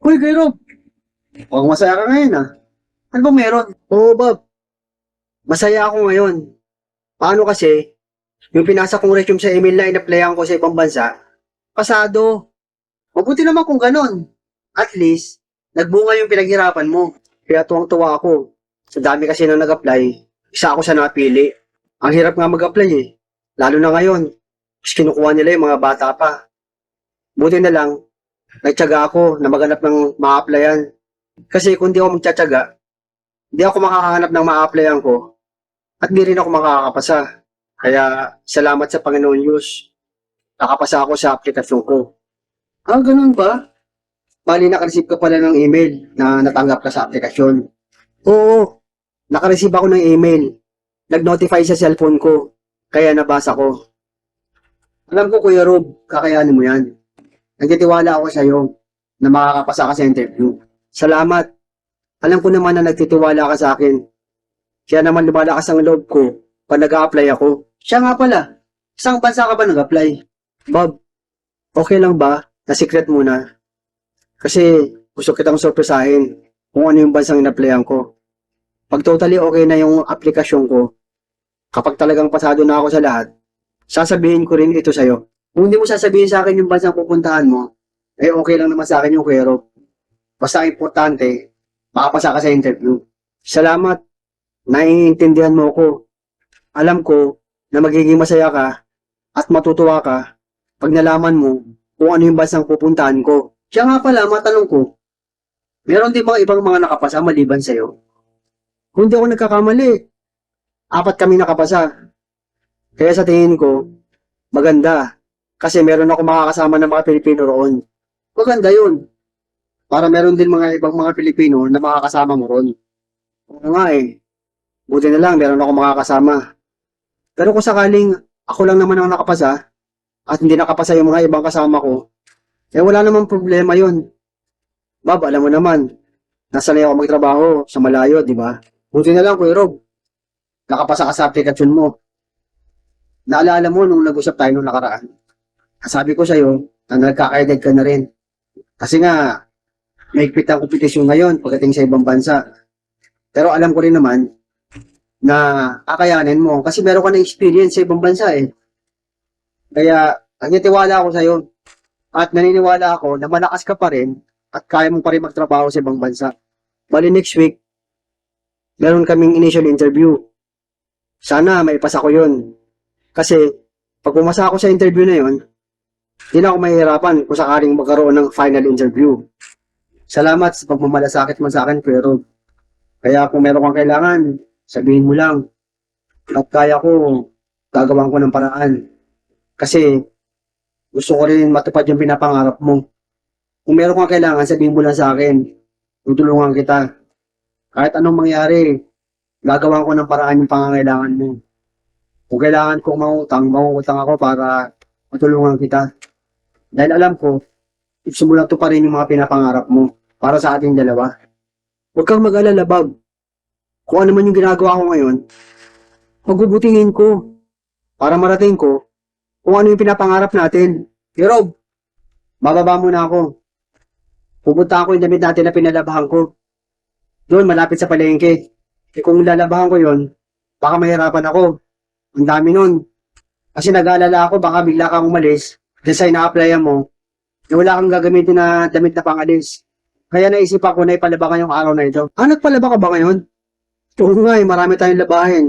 Uy, Kuya Rob, mukhang masaya ka ngayon ah. Ano bang meron? Oo, Bob. Masaya ako ngayon. Paano kasi, yung pinasa kong resume sa email na in-applyan ko sa ibang bansa, pasado. Mabuti naman kung ganon. At least, nagbunga yung pinaghirapan mo. Kaya tuwang-tuwa ako. Sa dami kasi na nag-apply, isa ako sa napili. Ang hirap nga mag-apply eh. Lalo na ngayon. Mas kinukuha nila yung mga bata pa. Buti na lang, nagtyaga ako na maghanap ng ma-applyan. Kasi kung di ako magtsatsaga, di ako makakahanap ng ma-applyan ko at di rin ako makakapasa. Kaya salamat sa Panginoon Diyos. Nakapasa ako sa aplikasyon ko. Ah, ganun ba? Bali, nakareceive ka pala ng email na natanggap ka sa aplikasyon. Oo, nakareceive ako ng email. Nag-notify sa cellphone ko. Kaya nabasa ko. Alam ko, Kuya Rob, kakayanin mo yan. Nagtitiwala ako sa iyo na makakapasa ka sa interview. Salamat. Alam ko naman na nagtitiwala ka sa akin. Kaya naman lumalakas ang loob ko pag nag-a-apply ako. Siya nga pala, isang bansa ka ba nag-apply? Bob, okay lang ba na secret muna? Kasi gusto kitang sorpresahin kung ano yung bansang in-applyan ko. Pag totally okay na yung aplikasyon ko, kapag talagang pasado na ako sa lahat, sasabihin ko rin ito sa'yo. Kung hindi mo sasabihin sa akin yung bansang pupuntahan mo, eh okay lang naman sa akin yung Kuya Rob. Basta importante, makapasa ka sa interview. Salamat. Naiintindihan mo ko. Alam ko na magiging masaya ka at matutuwa ka pag nalaman mo kung ano yung bansang pupuntahan ko. Siya nga pala, matanong ko, meron din mga ibang mga nakapasa maliban sa'yo? Kung di ako nagkakamali, 4 kami nakapasa. Kaya sa tingin ko, maganda. Kasi meron ako makakasama ng mga Pilipino roon. Maganda yun. Para meron din mga ibang mga Pilipino na makakasama mo roon. Oo nga eh. Buti na lang, meron ako makakasama. Pero kung sakaling ako lang naman ang nakapasa at hindi nakapasa yung mga ibang kasama ko, eh wala namang problema yun. Bob, alam mo naman, nasanay ako magtrabaho sa malayo, di ba? Buti na lang, Kuya Rob, nakapasa ka sa aplikasyon mo. Naalala mo nung nag-usap tayo nung nakaraan. Sabi ko sa'yo na nagkakaedad ka na rin. Kasi nga, mahigpit ang kompetisyon ngayon pagdating sa ibang bansa. Pero alam ko rin naman na kakayanin mo kasi meron ka na experience sa ibang bansa eh. Kaya, nagtitiwala ako sa'yo at naniniwala ako na malakas ka pa rin at kaya mo pa rin magtrabaho sa ibang bansa. Bali next week, meron kaming initial interview. Sana maipasa ko yun. Kasi, pag pumasa ako sa interview na yun, hindi na ako mahihirapan kung sakaling magkaroon ng final interview. Salamat sa pagmamalasakit mo sa akin, pero kaya kung meron kang kailangan, sabihin mo lang. At kaya ko, gagawan ko ng paraan. Kasi, gusto ko rin matupad yung pinapangarap mo. Kung meron kang kailangan, sabihin mo lang sa akin. Tutulungan kita. Kahit anong mangyari, gagawan ko ng paraan yung pangangailangan mo. Kung kailangan kong mangutang ako para matulungan kita. Dahil alam ko, gusto mo lang to pa rin yung mga pinapangarap mo para sa ating dalawa. Huwag kang mag-alala, Bob. Kung ano man yung ginagawa ko ngayon, pagbubutihin ko para marating ko kung ano yung pinapangarap natin. Hey, Rob, bababa muna ako. Pupunta ako yung damit natin na pinalabahan ko. Doon, malapit sa palengke. Eh kung lalabahan ko yon, baka mahirapan ako. Ang dami nun. Kasi nag-aalala ako, baka bigla kang umalis, kasi na-applyan mo, na wala kang gagamitin na damit na pangalis. Kaya naisip ako na ipalabakan yung araw na ito. Ah, nagpalaba ka ba ngayon? Oo nga eh, marami tayong labahin.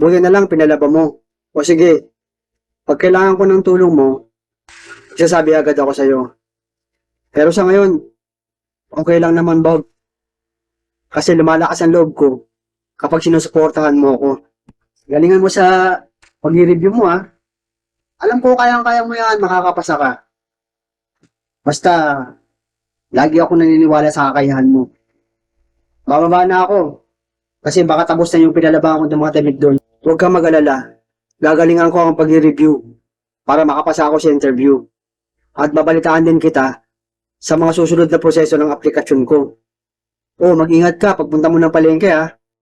Buti na lang, pinalaba mo. O sige, pag kailangan ko ng tulong mo, isasabi agad ako sa'yo. Pero sa ngayon, okay lang naman, Bob. Kasi lumalakas ang loob ko kapag sinusuportahan mo ako. Galingan mo sa pag-review mo ha. Alam ko kayang-kaya mo yan, makakapasa ka. Basta, lagi ako naniniwala sa kakayahan mo. Bababa na ako. Kasi baka tapos na yung pinalabahan ko ng mga damit doon. Huwag kang mag-alala. Gagalingan ko ang pag-review para makapasa ako sa interview. At babalitaan din kita sa mga susunod na proseso ng aplikasyon ko. Oh, mag-ingat ka pagpunta mo ng palengke ha.